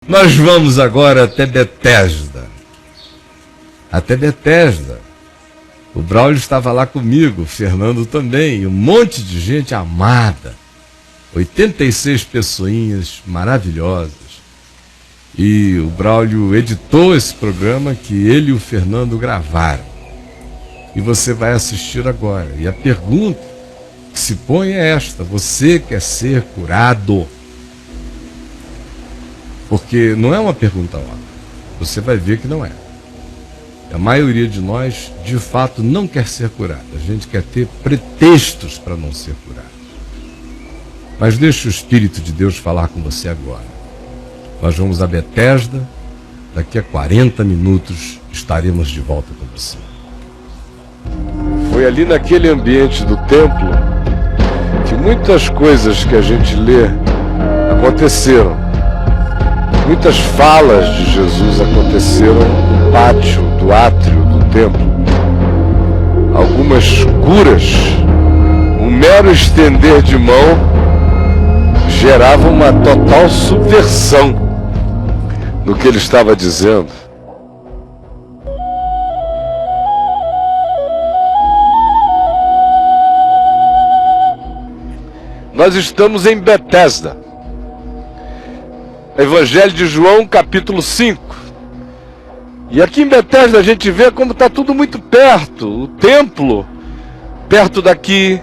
Nós vamos agora até Betesda. Até Betesda. O Braulio estava lá comigo, o Fernando também, e um monte de gente amada. 86 pessoinhas maravilhosas. E o Braulio editou esse programa que ele e o Fernando gravaram. E você vai assistir agora. E a pergunta que se põe é esta: você quer ser curado? Porque não é uma pergunta óbvia. Você vai ver que não é. A maioria de nós, de fato, não quer ser curado. A gente quer ter pretextos para não ser curado. Mas deixa o Espírito de Deus falar com você agora. Nós vamos a Betesda. Daqui a 40 minutos estaremos de volta com você. Foi ali naquele ambiente do templo que muitas coisas que a gente lê aconteceram. Muitas falas de Jesus aconteceram no pátio do átrio do templo. Algumas curas, um mero estender de mão, gerava uma total subversão no que ele estava dizendo. Nós estamos em Betesda. Evangelho de João, capítulo 5. E aqui em Betesda a gente vê como está tudo muito perto. O templo, perto daqui.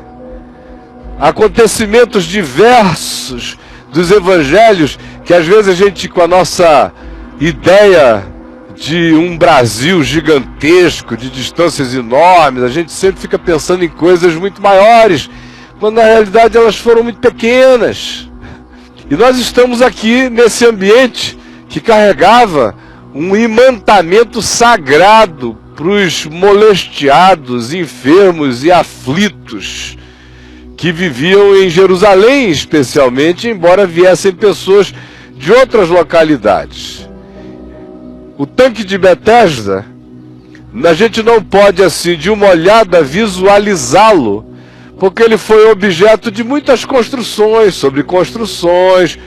Acontecimentos diversos dos evangelhos, que às vezes a gente, com a nossa ideia de um Brasil gigantesco, de distâncias enormes, a gente sempre fica pensando em coisas muito maiores, quando na realidade elas foram muito pequenas. E nós estamos aqui nesse ambiente que carregava um imantamento sagrado para os molestiados, enfermos e aflitos que viviam em Jerusalém, especialmente, embora viessem pessoas de outras localidades. O tanque de Betesda, a gente não pode, assim, de uma olhada, visualizá-lo, porque ele foi objeto de muitas construções, sobre construções,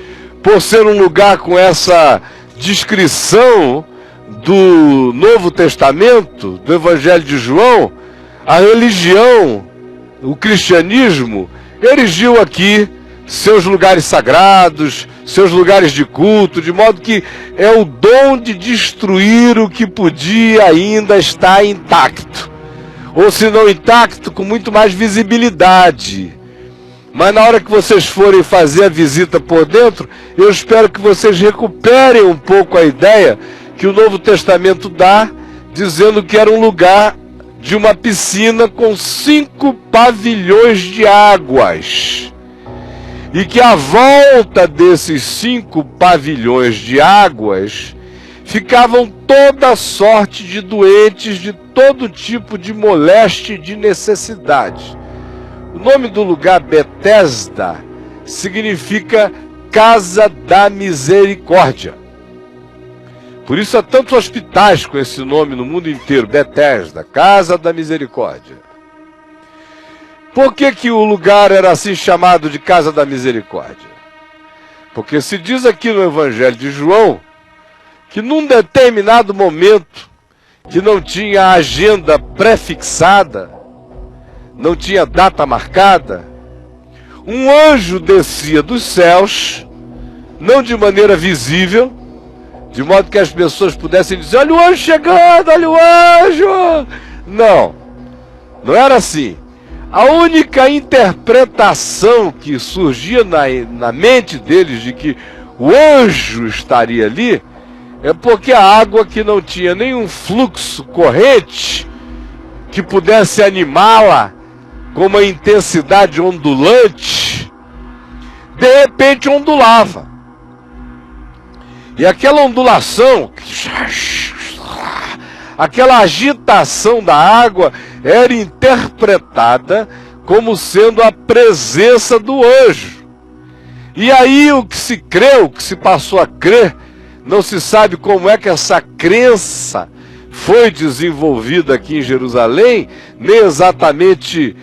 por ser um lugar com essa descrição do Novo Testamento, do Evangelho de João. A religião, o cristianismo, erigiu aqui seus lugares sagrados, seus lugares de culto, de modo que é o dom de destruir o que podia ainda estar intacto. Ou se não intacto, com muito mais visibilidade. Mas na hora que vocês forem fazer a visita por dentro, eu espero que vocês recuperem um pouco a ideia que o Novo Testamento dá, dizendo que era um lugar de uma piscina com 5 pavilhões de águas. E que à volta desses 5 pavilhões de águas ficavam toda sorte de doentes, de todo tipo de moléstia e de necessidade. O nome do lugar, Betesda, significa Casa da Misericórdia. Por isso há tantos hospitais com esse nome no mundo inteiro, Betesda, Casa da Misericórdia. Por que o lugar era assim chamado de Casa da Misericórdia? Porque se diz aqui no Evangelho de João que num determinado momento, que não tinha agenda pré-fixada, não tinha data marcada, um anjo descia dos céus, não de maneira visível, de modo que as pessoas pudessem dizer: olha o anjo chegando, olha o anjo. Não, não era assim. A única interpretação que surgia na mente deles de que o anjo estaria ali é porque a água, que não tinha nenhum fluxo corrente que pudesse animá-la com uma intensidade ondulante, de repente ondulava. E aquela ondulação, aquela agitação da água era interpretada como sendo a presença do anjo. E aí o que se creu, o que se passou a crer, não se sabe como é que essa crença foi desenvolvida aqui em Jerusalém, nem exatamente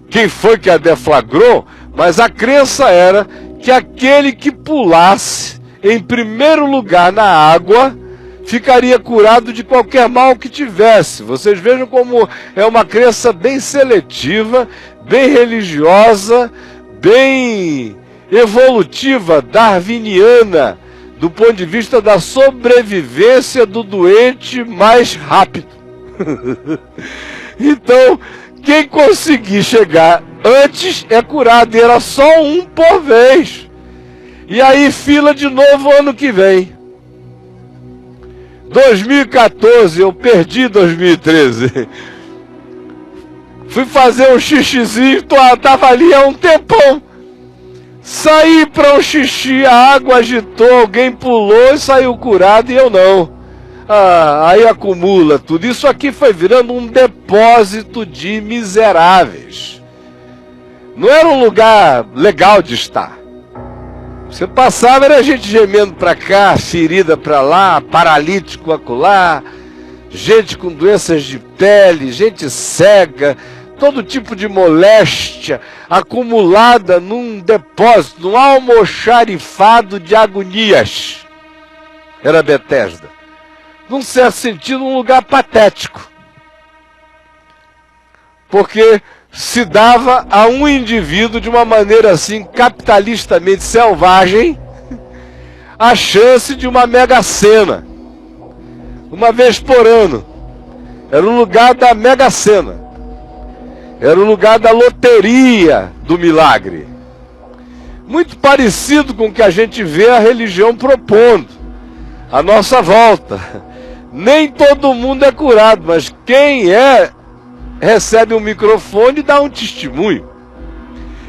quem foi que a deflagrou, mas a crença era que aquele que pulasse em primeiro lugar na água, ficaria curado de qualquer mal que tivesse. Vocês vejam como é uma crença bem seletiva, bem religiosa, bem evolutiva, darwiniana, do ponto de vista da sobrevivência do doente mais rápido. Então, quem conseguir chegar antes é curado, e era só um por vez. E aí fila de novo ano que vem. 2014, eu perdi 2013. Fui fazer um xixizinho, tava ali há um tempão. Saí para um xixi, a água agitou, alguém pulou e saiu curado e eu não. Aí acumula tudo. Isso aqui foi virando um depósito de miseráveis. Não era um lugar legal de estar. Você passava, era gente gemendo para cá, ferida para lá, paralítico acolá, gente com doenças de pele, gente cega, todo tipo de moléstia acumulada num depósito, num almoxarifado de agonias. Era Betesda. Num certo sentido, um lugar patético. Porque se dava a um indivíduo de uma maneira assim capitalistamente selvagem a chance de uma mega sena, uma vez por ano. Era o lugar da mega sena, era o lugar da loteria do milagre, muito parecido com o que a gente vê a religião propondo à nossa volta. Nem todo mundo é curado, mas quem é recebe um microfone e dá um testemunho.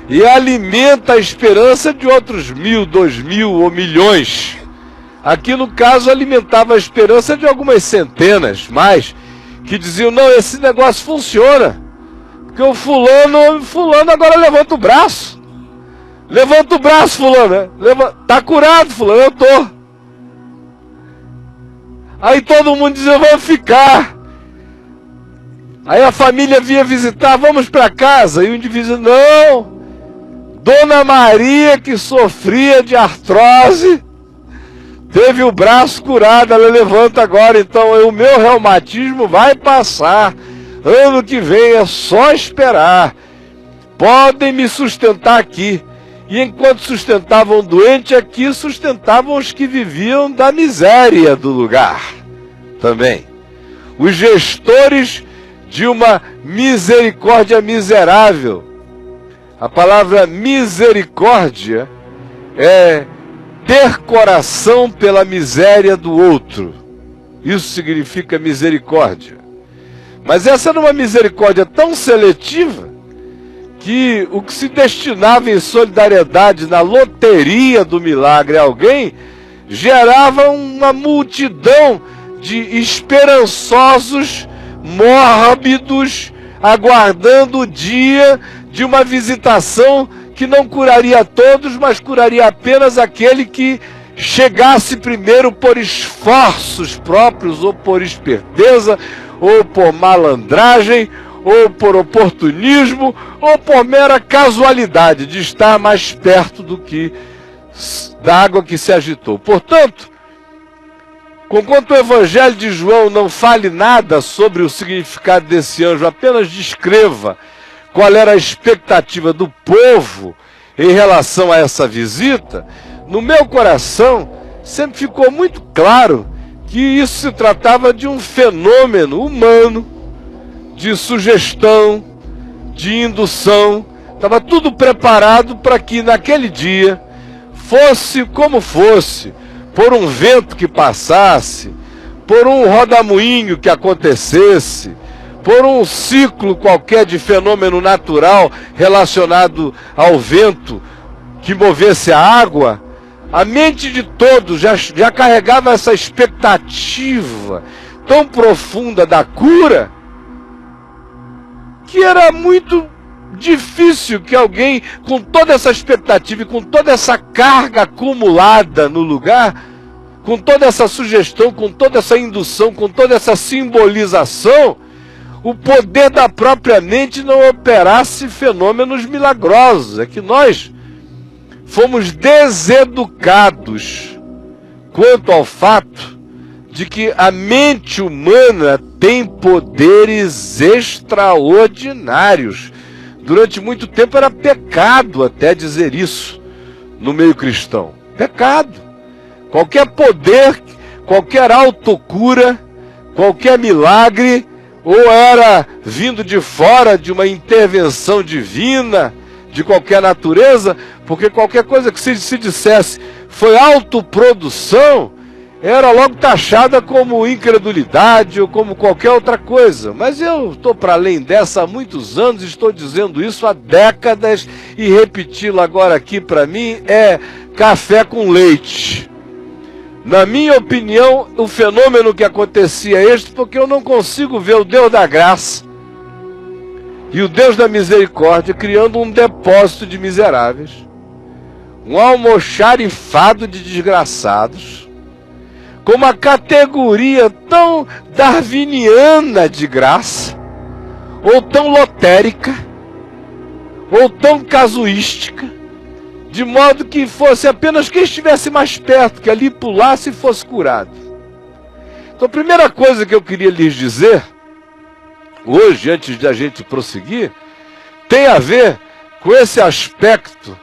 E alimenta a esperança de outros 1.000, 2.000 ou milhões. Aqui no caso alimentava a esperança de algumas centenas, mais, que diziam, não, esse negócio funciona. Porque o fulano agora levanta o braço. Levanta o braço, fulano. Tá curado, fulano, eu tô. Aí todo mundo dizia, vamos ficar. Aí a família vinha visitar, vamos para casa. E o indivíduo, não, Dona Maria, que sofria de artrose, teve o braço curado, ela levanta agora, então o meu reumatismo vai passar. Ano que vem é só esperar. Podem me sustentar aqui. E enquanto sustentavam o doente aqui, sustentavam os que viviam da miséria do lugar também. Os gestores de uma misericórdia miserável. A palavra misericórdia é ter coração pela miséria do outro. Isso significa misericórdia. Mas essa era uma misericórdia tão seletiva que o que se destinava em solidariedade na loteria do milagre a alguém gerava uma multidão de esperançosos mórbidos, aguardando o dia de uma visitação que não curaria todos, mas curaria apenas aquele que chegasse primeiro por esforços próprios, ou por esperteza, ou por malandragem, ou por oportunismo, ou por mera casualidade de estar mais perto do que da água que se agitou. Portanto, conquanto o Evangelho de João não fale nada sobre o significado desse anjo, apenas descreva qual era a expectativa do povo em relação a essa visita, no meu coração sempre ficou muito claro que isso se tratava de um fenômeno humano, de sugestão, de indução. Estava tudo preparado para que naquele dia, fosse como fosse, por um vento que passasse, por um rodamuinho que acontecesse, por um ciclo qualquer de fenômeno natural relacionado ao vento que movesse a água, a mente de todos já carregava essa expectativa tão profunda da cura, que era muito difícil que alguém com toda essa expectativa e com toda essa carga acumulada no lugar, com toda essa sugestão, com toda essa indução, com toda essa simbolização, o poder da própria mente não operasse fenômenos milagrosos. É que nós fomos deseducados quanto ao fato de que a mente humana tem poderes extraordinários. Durante muito tempo era pecado até dizer isso no meio cristão. Pecado. Qualquer poder, qualquer autocura, qualquer milagre, ou era vindo de fora de uma intervenção divina, de qualquer natureza, porque qualquer coisa que se dissesse foi autoprodução, era logo taxada como incredulidade ou como qualquer outra coisa. Mas eu estou para além dessa há muitos anos, estou dizendo isso há décadas, e repeti-lo agora aqui para mim é café com leite. Na minha opinião, o fenômeno que acontecia é este, porque eu não consigo ver o Deus da graça e o Deus da misericórdia criando um depósito de miseráveis, um almoxarifado de desgraçados, com uma categoria tão darwiniana de graça, ou tão lotérica, ou tão casuística, de modo que fosse apenas quem estivesse mais perto, que ali pulasse e fosse curado. Então a primeira coisa que eu queria lhes dizer, hoje, antes de a gente prosseguir, tem a ver com esse aspecto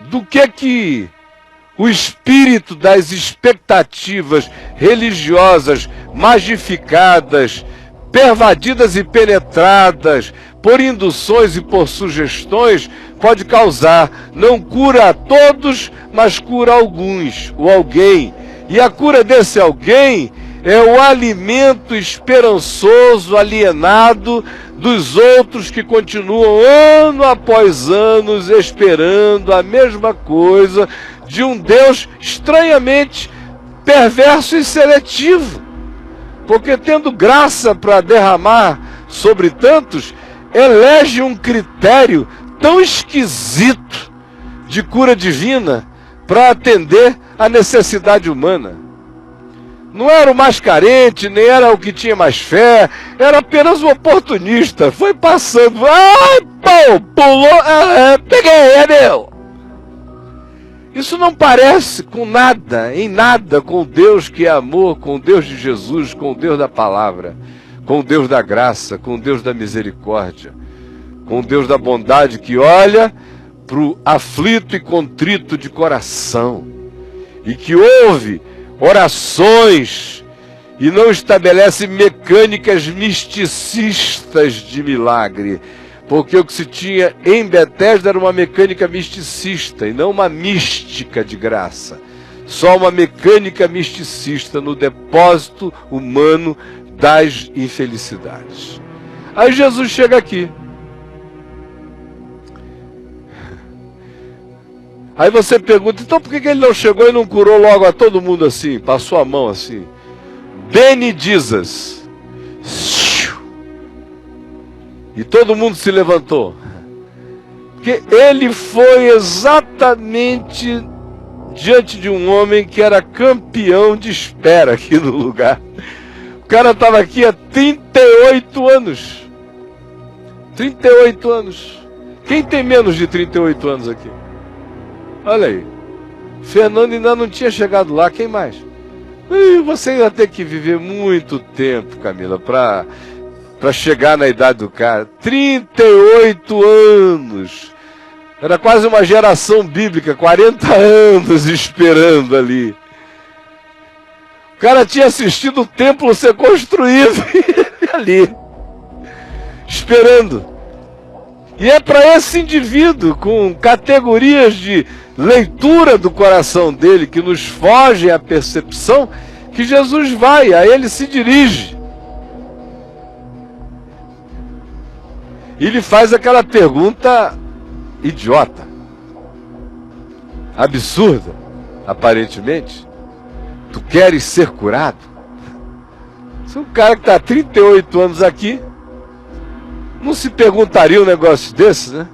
do que o espírito das expectativas religiosas magificadas, pervadidas e penetradas por induções e por sugestões pode causar. Não cura a todos, mas cura alguns, ou alguém. E a cura desse alguém é o alimento esperançoso, alienado dos outros que continuam ano após ano esperando a mesma coisa de um Deus estranhamente perverso e seletivo. Porque tendo graça para derramar sobre tantos, elege um critério tão esquisito de cura divina para atender à necessidade humana. Não era o mais carente, nem era o que tinha mais fé, era apenas um oportunista. Foi passando, ai, pô, pulou, peguei, é meu. Isso não parece com nada, em nada, com o Deus que é amor, com o Deus de Jesus, com o Deus da palavra, com o Deus da graça, com o Deus da misericórdia, com o Deus da bondade que olha para o aflito e contrito de coração e que ouve orações e não estabelece mecânicas misticistas de milagre. Porque o que se tinha em Betesda era uma mecânica misticista e não uma mística de graça. Só uma mecânica misticista no depósito humano das infelicidades. Aí Jesus chega aqui. Aí você pergunta, então por que ele não chegou e não curou logo a todo mundo assim? Passou a mão assim. Bene Jesus. E todo mundo se levantou. Porque ele foi exatamente diante de um homem que era campeão de espera aqui no lugar. O cara estava aqui há 38 anos. 38 anos. Quem tem menos de 38 anos aqui? Olha aí. Fernando ainda não tinha chegado lá. Quem mais? Você ia ter que viver muito tempo, Camila, para chegar na idade do cara. 38 anos. Era quase uma geração bíblica, 40 anos esperando ali. O cara tinha assistido o templo ser construído ali, esperando. E é para esse indivíduo, com categorias de leitura do coração dele, que nos fogem à percepção, que Jesus vai, a ele se dirige. E lhe faz aquela pergunta idiota, absurda, aparentemente. Tu queres ser curado? Se um cara que está há 38 anos aqui, não se perguntaria um negócio desse, né?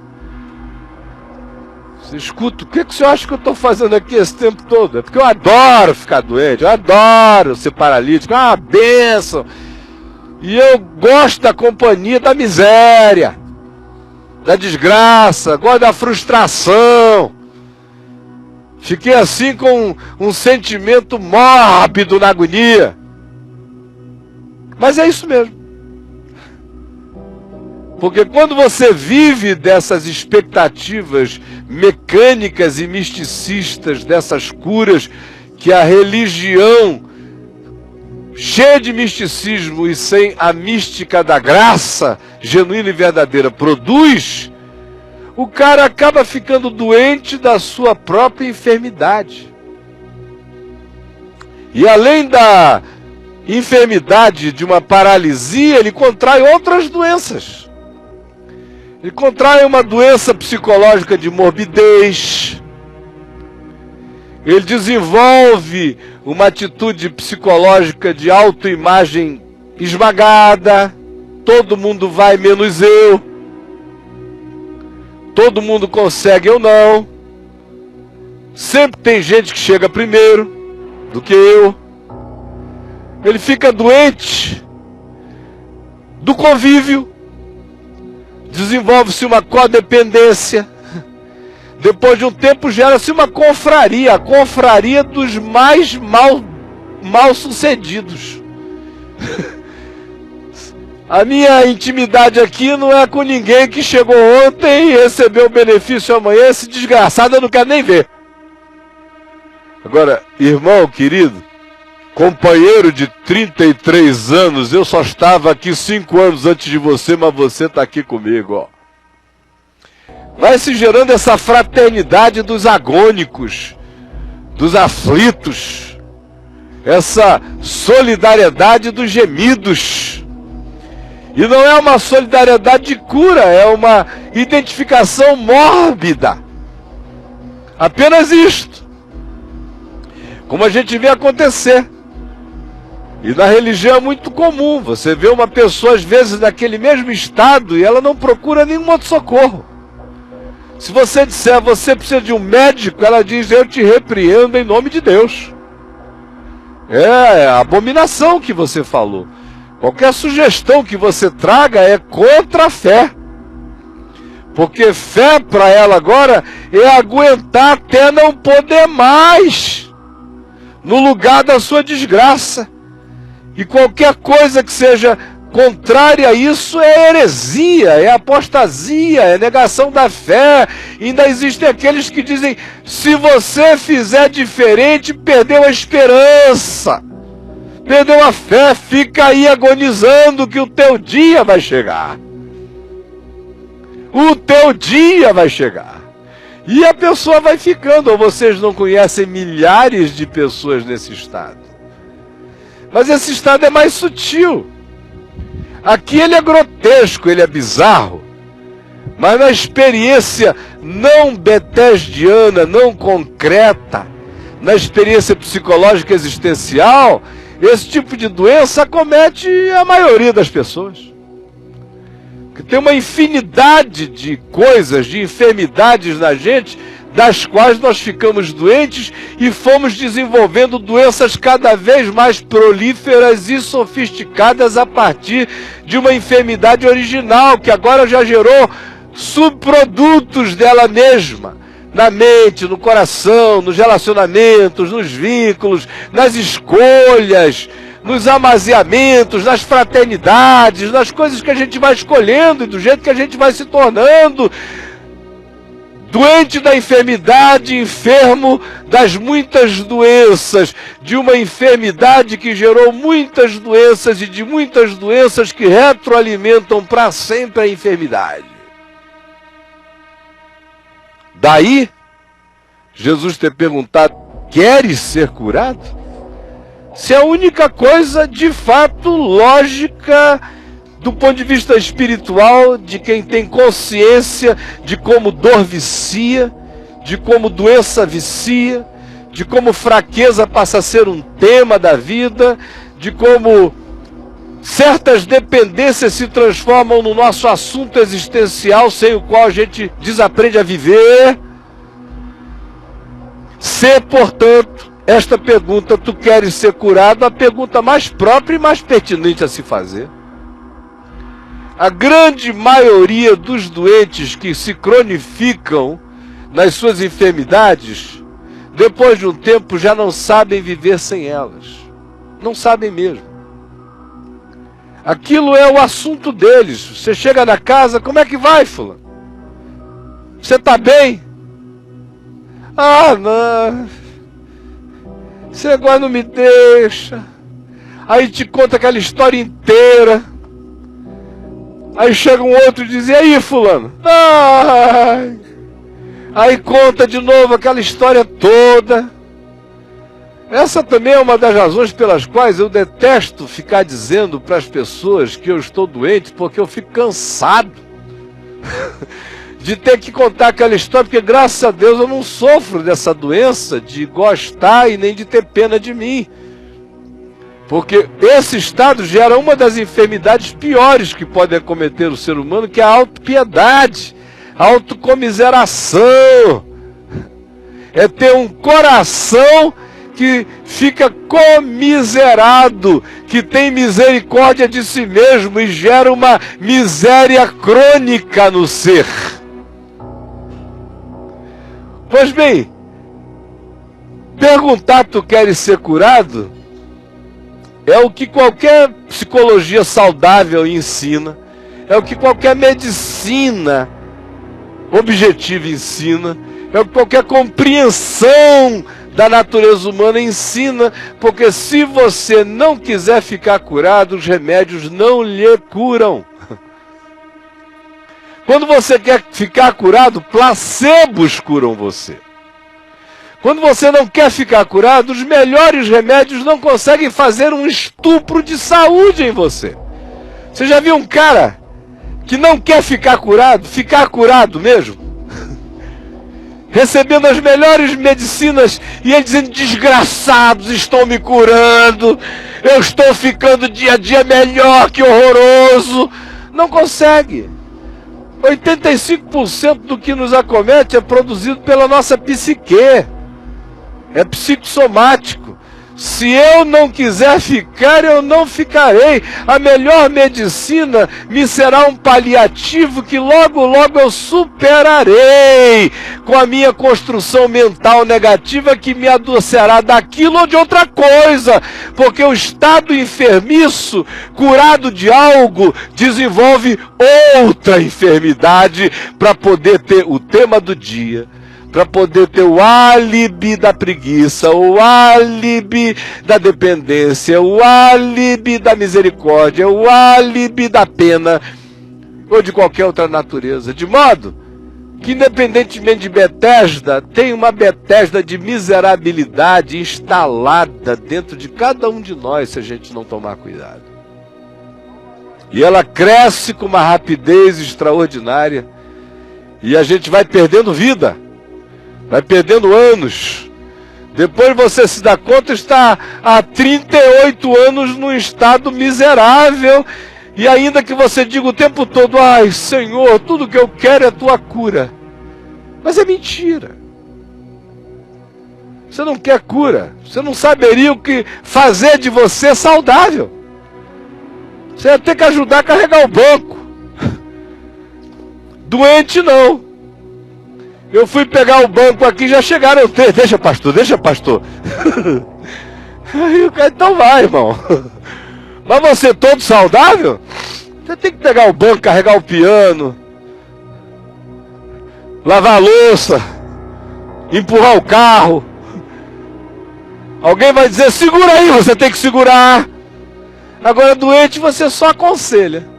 Você escuta, o que você acha que eu estou fazendo aqui esse tempo todo? É porque eu adoro ficar doente, eu adoro ser paralítico, é uma bênção. E eu gosto da companhia da miséria, da desgraça, gosto da frustração. Fiquei assim com um sentimento mórbido na agonia. Mas é isso mesmo. Porque quando você vive dessas expectativas mecânicas e misticistas, dessas curas que a religião, cheia de misticismo e sem a mística da graça genuína e verdadeira, produz, o cara acaba ficando doente da sua própria enfermidade. E além da enfermidade de uma paralisia, ele contrai outras doenças. Ele contrai uma doença psicológica de morbidez. Ele desenvolve uma atitude psicológica de autoimagem esmagada. Todo mundo vai menos eu. Todo mundo consegue, eu não. Sempre tem gente que chega primeiro do que eu. Ele fica doente do convívio. Desenvolve-se uma codependência. Depois de um tempo gera-se uma confraria. A confraria dos mais mal sucedidos. A minha intimidade aqui não é com ninguém que chegou ontem e recebeu o benefício amanhã. Esse desgraçado eu não quero nem ver. Agora, irmão querido, companheiro de 33 anos, eu só estava aqui 5 anos antes de você, mas você está aqui comigo, ó. Vai se gerando essa fraternidade dos agônicos, dos aflitos, essa solidariedade dos gemidos. E não é uma solidariedade de cura, é uma identificação mórbida. Apenas isto. Como a gente vê acontecer. E na religião é muito comum, você vê uma pessoa às vezes naquele mesmo estado e ela não procura nenhum outro socorro. Se você disser, você precisa de um médico, ela diz, eu te repreendo em nome de Deus. É a abominação que você falou. Qualquer sugestão que você traga é contra a fé. Porque fé para ela agora é aguentar até não poder mais, no lugar da sua desgraça. E qualquer coisa que seja contrária a isso é heresia, é apostasia, é negação da fé. E ainda existem aqueles que dizem, se você fizer diferente, perdeu a esperança, perdeu a fé, fica aí agonizando que o teu dia vai chegar. O teu dia vai chegar. E a pessoa vai ficando, ou vocês não conhecem milhares de pessoas nesse estado. Mas esse estado é mais sutil. Aqui ele é grotesco, ele é bizarro. Mas na experiência não betesdiana, não concreta, na experiência psicológica existencial, esse tipo de doença acomete a maioria das pessoas. Que tem uma infinidade de coisas, de enfermidades na gente, das quais nós ficamos doentes e fomos desenvolvendo doenças cada vez mais prolíferas e sofisticadas a partir de uma enfermidade original, que agora já gerou subprodutos dela mesma, na mente, no coração, nos relacionamentos, nos vínculos, nas escolhas, nos amaziamentos, nas fraternidades, nas coisas que a gente vai escolhendo e do jeito que a gente vai se tornando. Doente da enfermidade, enfermo das muitas doenças, de uma enfermidade que gerou muitas doenças e de muitas doenças que retroalimentam para sempre a enfermidade. Daí, Jesus ter perguntado, queres ser curado? Se é a única coisa de fato lógica do ponto de vista espiritual, de quem tem consciência de como dor vicia, de como doença vicia, de como fraqueza passa a ser um tema da vida, de como certas dependências se transformam no nosso assunto existencial, sem o qual a gente desaprende a viver. Se, portanto, esta pergunta, tu queres ser curado, a pergunta mais própria e mais pertinente a se fazer. A grande maioria dos doentes que se cronificam nas suas enfermidades depois de um tempo, já não sabem viver sem elas. Não sabem mesmo. Aquilo é o assunto deles. Você chega na casa, como é que vai, fulano? Você está bem? Ah, não. Você agora não me deixa. Aí te conta aquela história inteira. Aí chega um outro e diz, e aí, fulano? Ai. Aí conta de novo aquela história toda. Essa também é uma das razões pelas quais eu detesto ficar dizendo para as pessoas que eu estou doente, porque eu fico cansado de ter que contar aquela história, porque graças a Deus eu não sofro dessa doença de gostar e nem de ter pena de mim. Porque esse estado gera uma das enfermidades piores que podem acometer o ser humano, que é a autopiedade, a autocomiseração. É ter um coração que fica comiserado, que tem misericórdia de si mesmo e gera uma miséria crônica no ser. Pois bem, perguntar tu queres ser curado é o que qualquer psicologia saudável ensina, é o que qualquer medicina objetiva ensina, é o que qualquer compreensão da natureza humana ensina, porque se você não quiser ficar curado, os remédios não lhe curam. Quando você quer ficar curado, placebos curam você. Quando você não quer ficar curado, os melhores remédios não conseguem fazer um estupro de saúde em você. Você já viu um cara que não quer ficar curado mesmo? Recebendo as melhores medicinas e ele dizendo, desgraçados, estão me curando, eu estou ficando dia a dia melhor, que horroroso. Não consegue. 85% do que nos acomete é produzido pela nossa psique. É psicossomático. Se eu não quiser ficar, eu não ficarei. A melhor medicina me será um paliativo que logo, logo eu superarei com a minha construção mental negativa que me adoecerá daquilo ou de outra coisa. Porque o estado enfermiço, curado de algo, desenvolve outra enfermidade para poder ter o tema do dia. Para poder ter o álibi da preguiça, o álibi da dependência, o álibi da misericórdia, o álibi da pena, ou de qualquer outra natureza. De modo que, independentemente de Betesda, tem uma Betesda de miserabilidade instalada dentro de cada um de nós, se a gente não tomar cuidado. E ela cresce com uma rapidez extraordinária, e a gente vai perdendo vida. Vai perdendo anos. Depois você se dá conta, está há 38 anos num estado miserável. E ainda que você diga o tempo todo, ai Senhor, tudo que eu quero é a tua cura. Mas é mentira. Você não quer cura. Você não saberia o que fazer de você saudável. Você ia ter que ajudar a carregar o banco. Doente não. Eu fui pegar o banco aqui, já chegaram três. Deixa, pastor, deixa, pastor. Aí o cara, então vai, irmão. Mas você todo saudável? Você tem que pegar o banco, carregar o piano, lavar a louça, empurrar o carro. Alguém vai dizer, segura aí, você tem que segurar. Agora doente você só aconselha.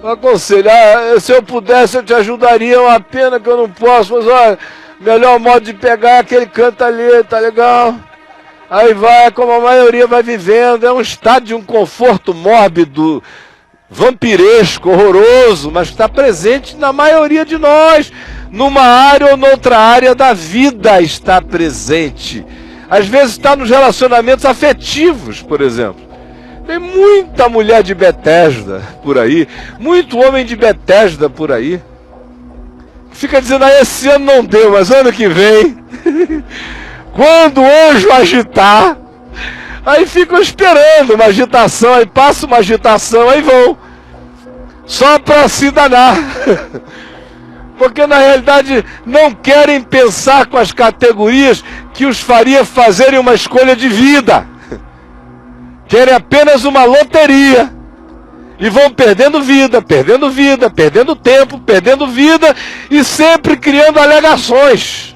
Aconselho, se eu pudesse eu te ajudaria, é uma pena que eu não posso, mas olha, melhor modo de pegar é aquele canto ali, tá legal? Aí vai, como a maioria vai vivendo, é um estado de um conforto mórbido, vampiresco, horroroso, mas está presente na maioria de nós, numa área ou noutra área da vida está presente. Às vezes está nos relacionamentos afetivos, por exemplo. Tem muita mulher de Betesda por aí, muito homem de Betesda por aí. Fica dizendo, esse ano não deu, mas ano que vem, quando o anjo agitar, aí ficam esperando uma agitação, aí passa uma agitação, aí vão, só para se danar. Porque na realidade não querem pensar com as categorias que os faria fazerem uma escolha de vida. Querem apenas uma loteria. E vão perdendo vida, perdendo tempo, perdendo vida e sempre criando alegações.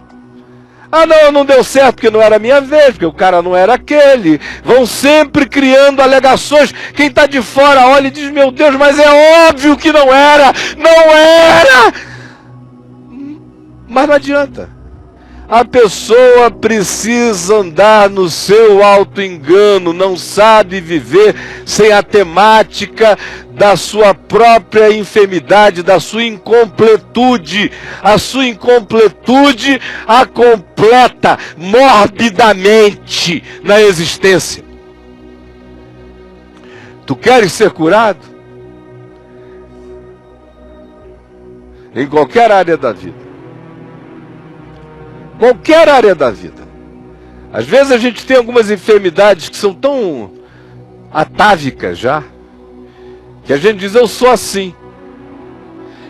Ah não, não deu certo porque não era a minha vez, porque o cara não era aquele. Vão sempre criando alegações. Quem está de fora olha e diz, meu Deus, mas é óbvio que não era! Não era! Mas não adianta. A pessoa precisa andar no seu auto-engano, não sabe viver sem a temática da sua própria enfermidade, da sua incompletude. A sua incompletude a completa morbidamente na existência. Tu queres ser curado? Em qualquer área da vida. Qualquer área da vida. Às vezes a gente tem algumas enfermidades que são tão atávicas já, que a gente diz, eu sou assim.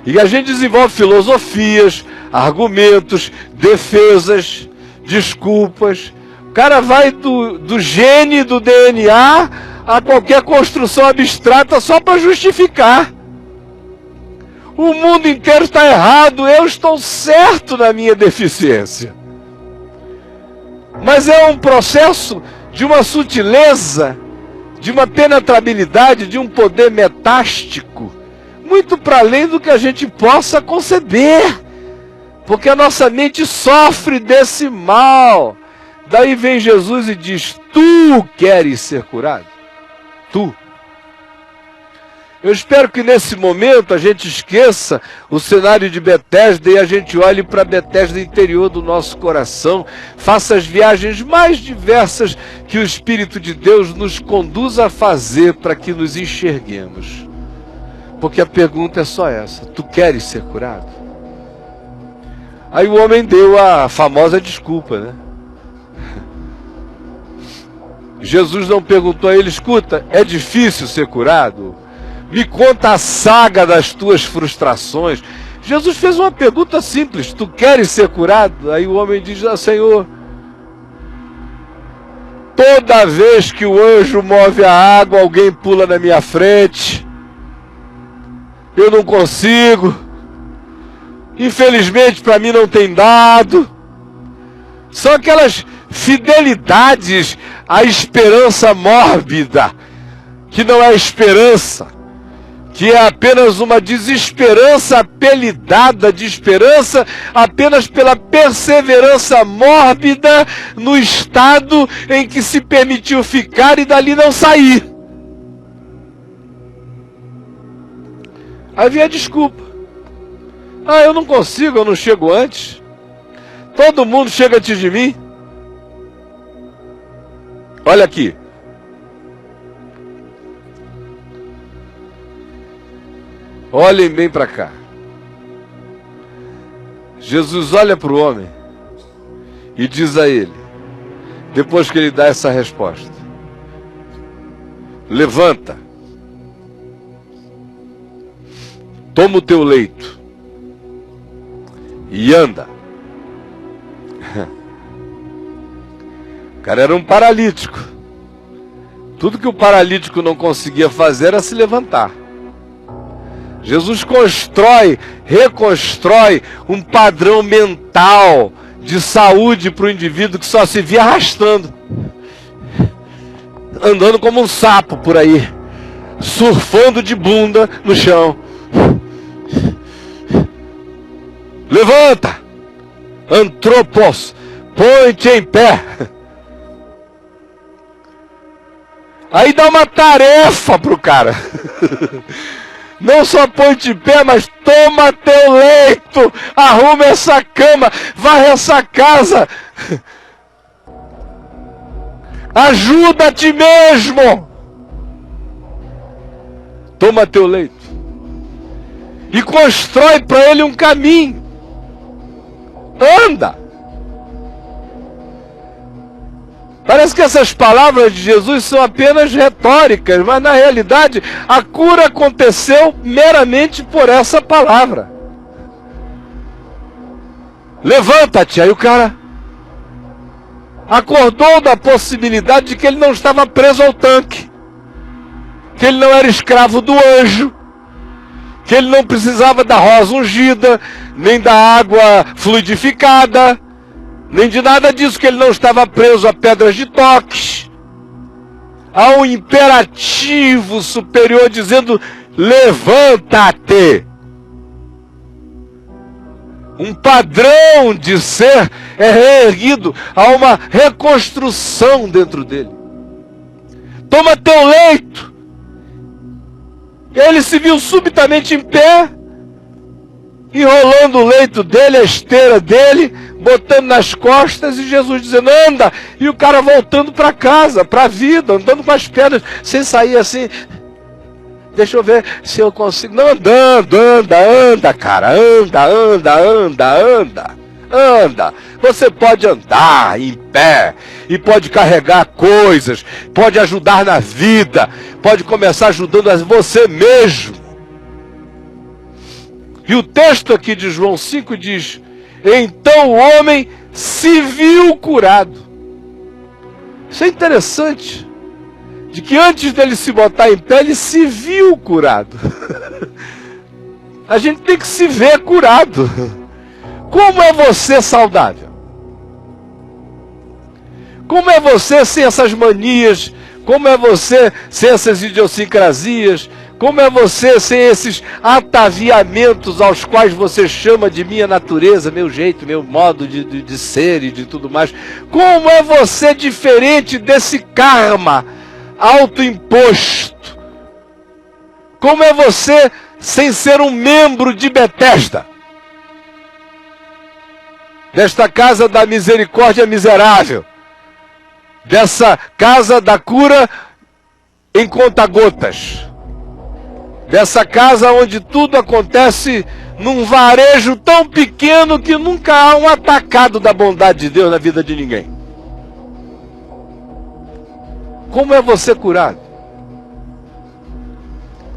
E a gente desenvolve filosofias, argumentos, defesas, desculpas. O cara vai do gene, do DNA, a qualquer construção abstrata só para justificar. O mundo inteiro está errado, eu estou certo na minha deficiência. Mas é um processo de uma sutileza, de uma penetrabilidade, de um poder metástico, muito para além do que a gente possa conceber. Porque a nossa mente sofre desse mal. Daí vem Jesus e diz, tu queres ser curado? Tu. Eu espero que nesse momento a gente esqueça o cenário de Betesda e a gente olhe para a Betesda interior do nosso coração, faça as viagens mais diversas que o Espírito de Deus nos conduza a fazer para que nos enxerguemos. Porque a pergunta é só essa, tu queres ser curado? Aí o homem deu a famosa desculpa, né? Jesus não perguntou a ele, escuta, é difícil ser curado? Me conta a saga das tuas frustrações. Jesus fez uma pergunta simples, tu queres ser curado? Aí o homem diz, Senhor, toda vez que o anjo move a água, alguém pula na minha frente. Eu não consigo. Infelizmente para mim não tem dado. São aquelas fidelidades à esperança mórbida, que não é esperança, que é apenas uma desesperança apelidada de esperança, apenas pela perseverança mórbida no estado em que se permitiu ficar e dali não sair. Aí vem a desculpa. Ah, eu não consigo, eu não chego antes. Todo mundo chega antes de mim. Olha aqui. Olhem bem para cá. Jesus olha para o homem e diz a ele, depois que ele dá essa resposta, levanta, toma o teu leito e anda. O cara era um paralítico. Tudo que o paralítico não conseguia fazer era se levantar. Jesus reconstrói um padrão mental de saúde para o indivíduo que só se via arrastando, andando como um sapo por aí, surfando de bunda no chão. Levanta, antropos, põe-te em pé. Aí dá uma tarefa pro cara. Não só põe de pé, mas toma teu leito, arruma essa cama, varre essa casa, ajuda a ti mesmo. Toma teu leito e constrói para ele um caminho. Anda. Parece que essas palavras de Jesus são apenas retóricas, mas na realidade a cura aconteceu meramente por essa palavra. levanta-te. Aí o cara acordou da possibilidade de que ele não estava preso ao tanque, que ele não era escravo do anjo, que ele não precisava da rosa ungida, nem da água fluidificada, nem de nada disso, que ele não estava preso a pedras de toques. Há um imperativo superior dizendo: levanta-te. Um padrão de ser é reerguido, há uma reconstrução dentro dele. Toma teu leito. Ele se viu subitamente em pé, enrolando o leito dele, a esteira dele, botando nas costas, e Jesus dizendo: anda. E o cara voltando para casa, para a vida, andando com as pedras, sem sair assim. Deixa eu ver se eu consigo. Não, andando, anda, cara, anda. Você pode andar em pé, e pode carregar coisas, pode ajudar na vida, pode começar ajudando a você mesmo. E o texto aqui de João 5 diz: então o homem se viu curado. Isso é interessante, de que antes dele se botar em pé, ele se viu curado. A gente tem que se ver curado. Como é você saudável? Como é você sem essas manias? Como é você sem essas idiosincrasias? Como é você sem esses ataviamentos aos quais você chama de minha natureza, meu jeito, meu modo de ser e de tudo mais? Como é você diferente desse karma autoimposto? Como é você sem ser um membro de Betesda? Desta casa da misericórdia miserável. Dessa casa da cura em conta-gotas. Dessa casa onde tudo acontece num varejo tão pequeno que nunca há um atacado da bondade de Deus na vida de ninguém. Como é você curado?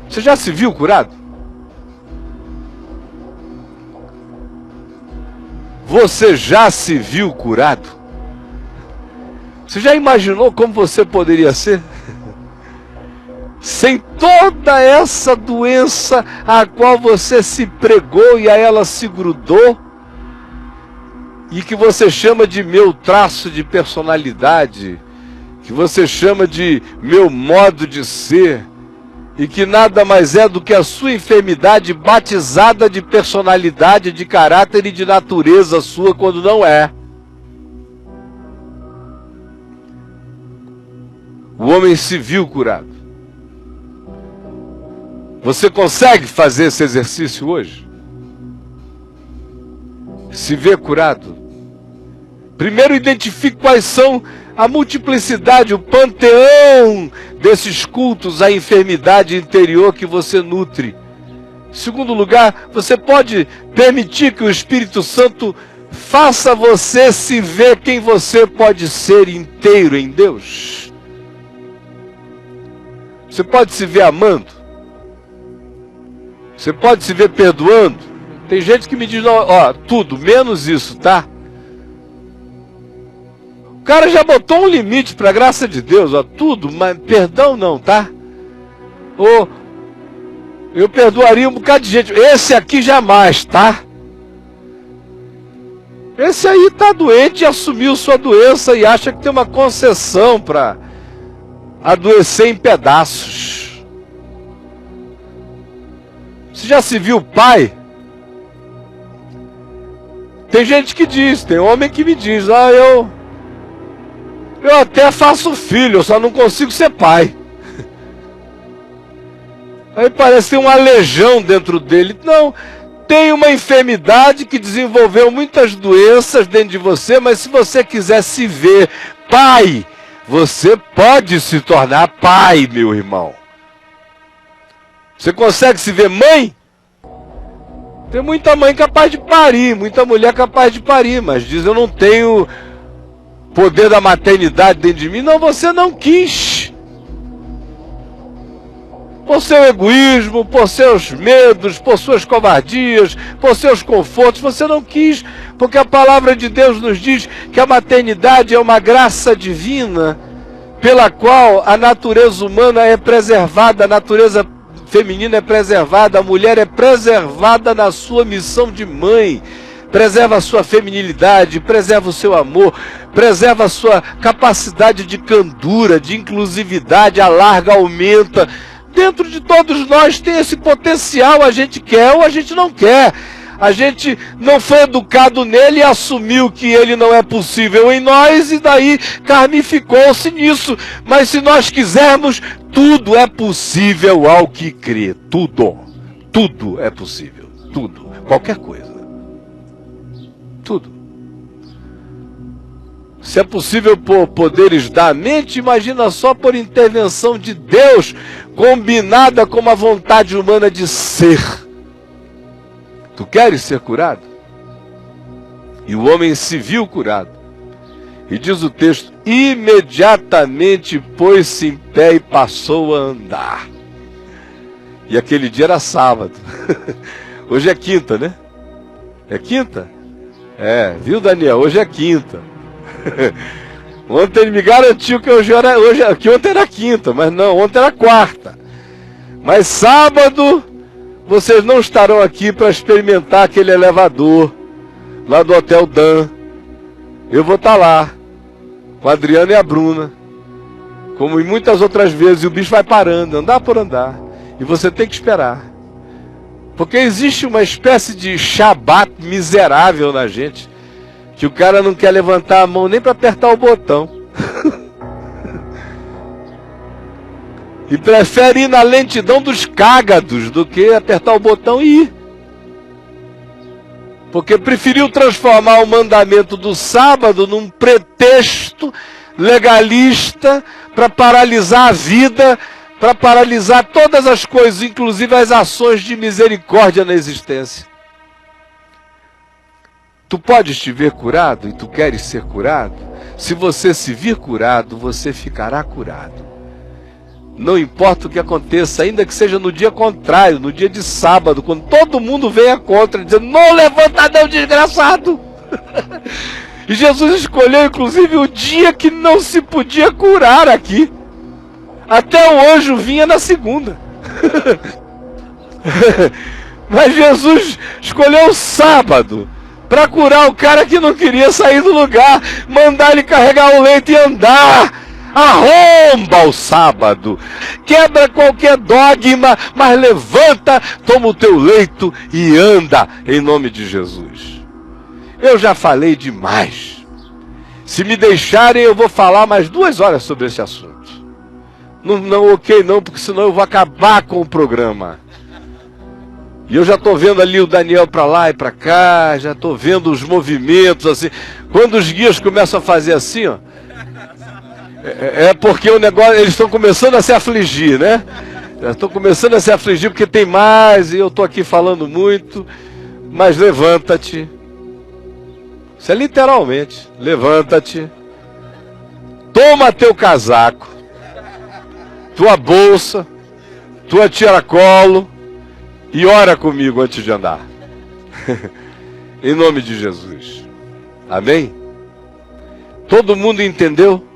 Você já se viu curado? Você já se viu curado? Você já imaginou como você poderia ser? Sem toda essa doença a qual você se pregou e a ela se grudou, e que você chama de meu traço de personalidade, que você chama de meu modo de ser, e que nada mais é do que a sua enfermidade batizada de personalidade, de caráter e de natureza sua, quando não é. O homem se viu curado. Você consegue fazer esse exercício hoje? Se ver curado? Primeiro, identifique quais são a multiplicidade, o panteão desses cultos à enfermidade interior que você nutre. Em segundo lugar, você pode permitir que o Espírito Santo faça você se ver quem você pode ser inteiro em Deus. Você pode se ver amando. Você pode se ver perdoando. Tem gente que me diz: não, ó, tudo, menos isso, tá? O cara já botou um limite para a graça de Deus, ó, tudo, mas perdão não, tá? Ou eu perdoaria um bocado de gente. Esse aqui jamais, tá? Esse aí tá doente e assumiu sua doença e acha que tem uma concessão para adoecer em pedaços. Você já se viu pai? Tem gente que diz, tem homem que me diz: ah, eu até faço filho, eu só não consigo ser pai. Aí parece que tem uma legião dentro dele. Não, tem uma enfermidade que desenvolveu muitas doenças dentro de você, mas se você quiser se ver pai, você pode se tornar pai, meu irmão. Você consegue se ver mãe? Tem muita mãe capaz de parir, muita mulher capaz de parir, mas diz: eu não tenho poder da maternidade dentro de mim. Não, você não quis. por seu egoísmo, por seus medos, por suas covardias, por seus confortos. Você não quis, porque a palavra de Deus nos diz que a maternidade é uma graça divina pela qual a natureza humana é preservada, a natureza feminina é preservada, a mulher é preservada na sua missão de mãe. Preserva a sua feminilidade, preserva o seu amor, preserva a sua capacidade de candura, de inclusividade, alarga, aumenta. Dentro de todos nós tem esse potencial, a gente quer ou a gente não quer. A gente não foi educado nele e assumiu que ele não é possível em nós e daí carnificou-se nisso. Mas se nós quisermos, tudo é possível ao que crê. Tudo é possível. Tudo. Qualquer coisa. Tudo. Se é possível por poderes da mente, imagina só por intervenção de Deus, combinada com uma vontade humana de ser. Tu queres ser curado? E o homem se viu curado. E diz o texto, imediatamente pôs-se em pé e passou a andar. E aquele dia era sábado. Hoje é quinta, né? É quinta? É, viu, Daniel? Hoje é quinta. Ontem ele me garantiu que que ontem era quinta, mas não, ontem era quarta. Mas sábado, vocês não estarão aqui para experimentar aquele elevador lá do Hotel Dan. Eu vou estar lá, com a Adriana e a Bruna, como em muitas outras vezes, e o bicho vai parando, andar por andar. E você tem que esperar. Porque existe uma espécie de shabat miserável na gente, que o cara não quer levantar a mão nem para apertar o botão. E prefere ir na lentidão dos cágados do que apertar o botão e ir. Porque preferiu transformar o mandamento do sábado num pretexto legalista para paralisar a vida, para paralisar todas as coisas, inclusive as ações de misericórdia na existência. Tu podes te ver curado e tu queres ser curado? Se você se vir curado, você ficará curado. Não importa o que aconteça, ainda que seja no dia contrário, no dia de sábado, quando todo mundo venha contra, dizendo, não levanta não, desgraçado. E Jesus escolheu, inclusive, o dia que não se podia curar aqui. Até o anjo vinha na segunda. Mas Jesus escolheu o sábado para curar o cara que não queria sair do lugar, mandar ele carregar o leito e andar. Arromba o sábado, quebra qualquer dogma, mas levanta, toma o teu leito e anda em nome de Jesus. Eu já falei demais. Se me deixarem, eu vou falar mais 2 horas sobre esse assunto. Não, porque senão eu vou acabar com o programa. E eu já estou vendo ali o Daniel para lá e para cá, já estou vendo os movimentos assim. Quando os guias começam a fazer assim, ó, é porque o negócio, eles estão começando a se afligir, né? Estão começando a se afligir porque tem mais e eu estou aqui falando muito. Mas levanta-te. Isso é literalmente. Levanta-te. Toma teu casaco, tua bolsa, tua tiracolo e ora comigo antes de andar. Em nome de Jesus. Amém? Todo mundo entendeu?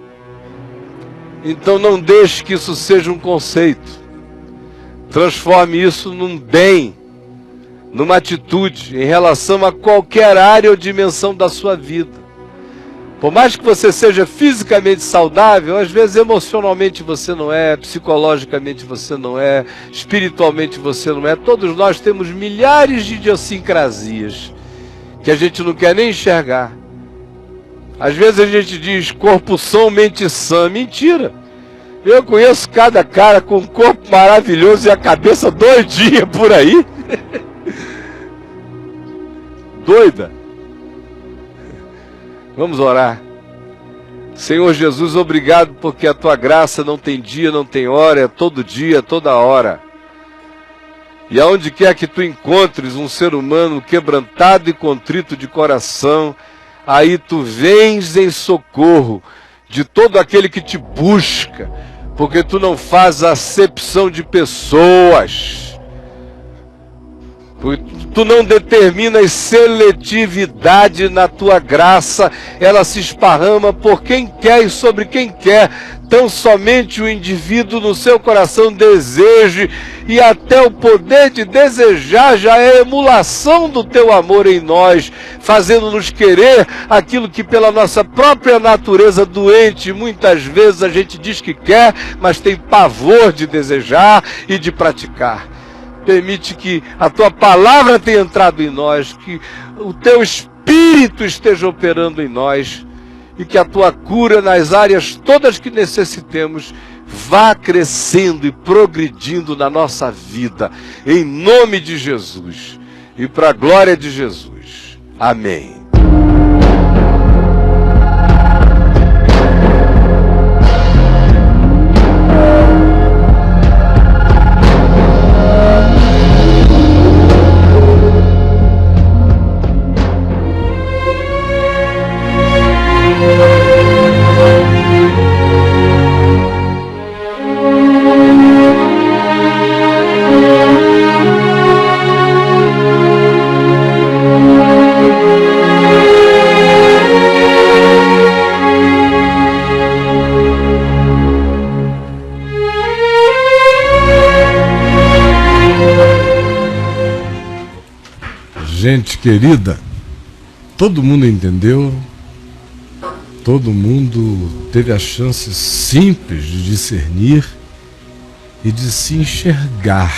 Então não deixe que isso seja um conceito. Transforme isso num bem, numa atitude em relação a qualquer área ou dimensão da sua vida. Por mais que você seja fisicamente saudável, às vezes emocionalmente você não é, psicologicamente você não é, espiritualmente você não é. Todos nós temos milhares de idiosincrasias que a gente não quer nem enxergar. Às vezes a gente diz corpo são, mente sã. Mentira. Eu conheço cada cara com um corpo maravilhoso e a cabeça doidinha por aí. Doida. Vamos orar. Senhor Jesus, obrigado porque a tua graça não tem dia, não tem hora, é todo dia, toda hora. E aonde quer que tu encontres um ser humano quebrantado e contrito de coração, aí tu vens em socorro de todo aquele que te busca porque tu não faz acepção de pessoas, porque tu não determinas seletividade na tua graça, ela se esparrama por quem quer e sobre quem quer, tão somente o indivíduo no seu coração deseje, e até o poder de desejar já é emulação do teu amor em nós, fazendo-nos querer aquilo que pela nossa própria natureza doente, muitas vezes a gente diz que quer, mas tem pavor de desejar e de praticar. Permite que a tua palavra tenha entrado em nós, que o teu Espírito esteja operando em nós, e que a tua cura nas áreas todas que necessitemos vá crescendo e progredindo na nossa vida, em nome de Jesus e para a glória de Jesus. Amém. Gente querida, todo mundo entendeu, todo mundo teve a chance simples de discernir e de se enxergar.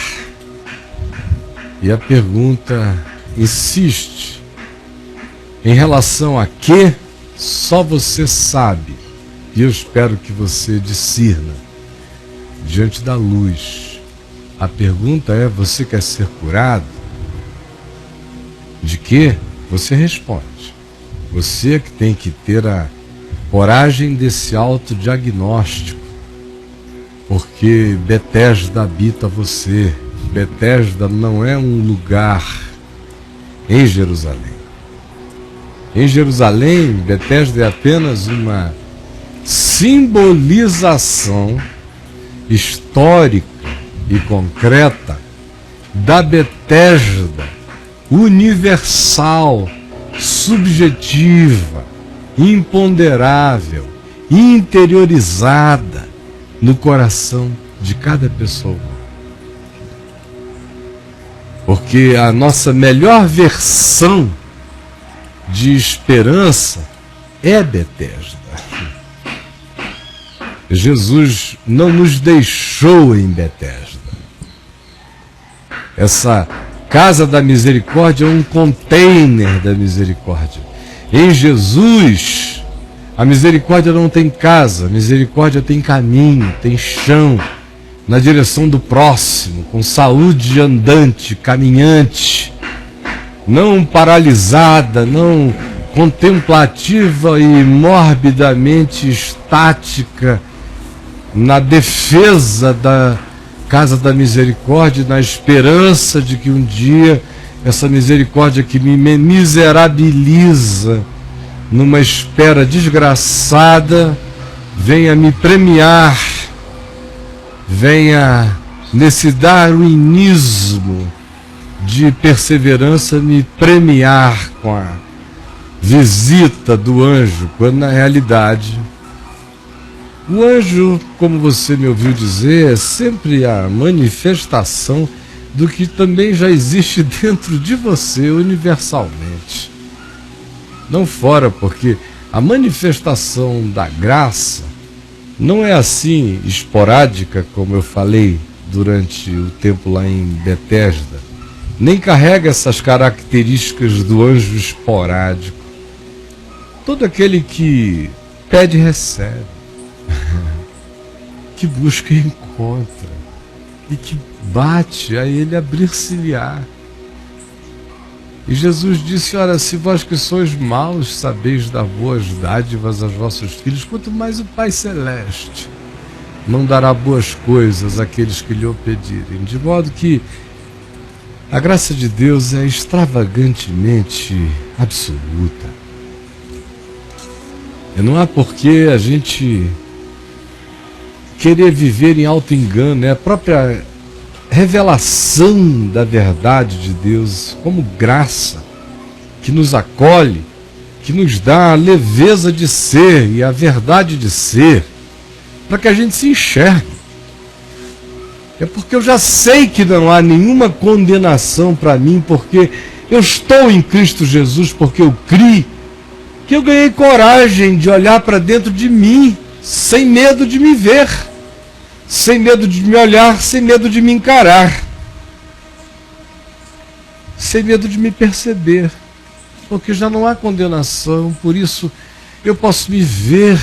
E a pergunta insiste: em relação a quê? Só você sabe, e eu espero que você discirna diante da luz. A pergunta é: você quer ser curado? De quê? Você responde. Você é que tem que ter a coragem desse autodiagnóstico, porque Betesda habita você. Betesda não é um lugar em Jerusalém. Em Jerusalém, Betesda é apenas uma simbolização histórica e concreta da Betesda universal, subjetiva, imponderável, interiorizada no coração de cada pessoa. Porque a nossa melhor versão de esperança é Betesda. Jesus não nos deixou em Betesda. Essa Casa da Misericórdia é um container da misericórdia. Em Jesus, a misericórdia não tem casa, a misericórdia tem caminho, tem chão, na direção do próximo, com saúde andante, caminhante, não paralisada, não contemplativa e morbidamente estática, na defesa da Casa da Misericórdia, na esperança de que um dia essa misericórdia que me miserabiliza numa espera desgraçada venha me premiar, venha nesse darwinismo de perseverança me premiar com a visita do anjo, quando na realidade o anjo, como você me ouviu dizer, é sempre a manifestação do que também já existe dentro de você universalmente. Não fora, porque a manifestação da graça não é assim esporádica, como eu falei durante o tempo lá em Betesda, nem carrega essas características do anjo esporádico. Todo aquele que pede, recebe. Que busca e encontra, e que bate a ele abrir-se-lhe-á. E Jesus disse: ora, se vós que sois maus sabeis dar boas dádivas aos vossos filhos, quanto mais o Pai Celeste não dará boas coisas àqueles que lhe o pedirem. De modo que a graça de Deus é extravagantemente absoluta. E não há por que a gente querer viver em auto-engano, é a própria revelação da verdade de Deus como graça, que nos acolhe, que nos dá a leveza de ser e a verdade de ser, para que a gente se enxergue. É porque eu já sei que não há nenhuma condenação para mim, porque eu estou em Cristo Jesus, porque eu criei, que eu ganhei coragem de olhar para dentro de mim, sem medo de me ver, sem medo de me olhar, sem medo de me encarar, sem medo de me perceber, porque já não há condenação. Por isso eu posso me ver,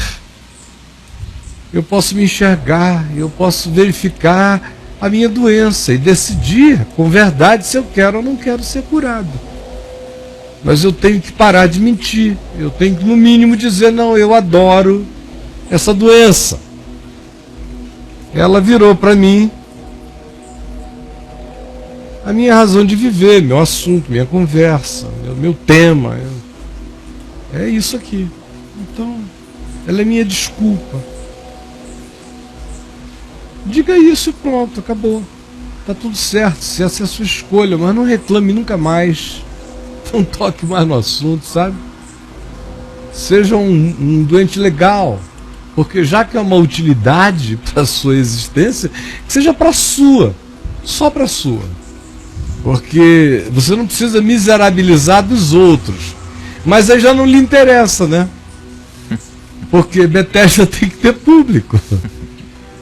eu posso me enxergar, eu posso verificar a minha doença e decidir com verdade se eu quero ou não quero ser curado. Mas eu tenho que parar de mentir, eu tenho que no mínimo dizer: não, eu adoro essa doença, ela virou para mim a minha razão de viver, meu assunto, minha conversa, meu tema, é isso aqui. Então, ela é minha desculpa. Diga isso e pronto, acabou. Está tudo certo, se essa é a sua escolha, mas não reclame nunca mais. Não toque mais no assunto, sabe? Seja um doente legal, porque já que é uma utilidade para a sua existência, que seja para a sua, só para a sua. Porque você não precisa miserabilizar dos outros, mas aí já não lhe interessa, né? Porque Bethesda tem que ter público.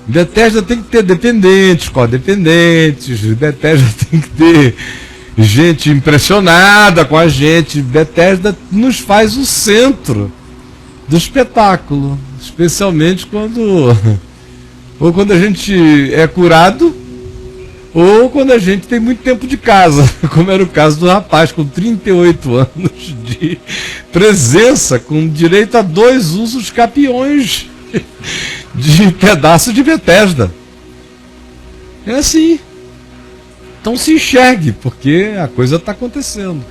Bethesda tem que ter dependentes, codependentes, Bethesda tem que ter gente impressionada com a gente. Bethesda nos faz o centro do espetáculo, especialmente quando a gente é curado, ou quando a gente tem muito tempo de casa, como era o caso do rapaz com 38 anos de presença, com direito a 2 usos capiões de pedaço de Bethesda. É assim. Então se enxergue, porque a coisa está acontecendo.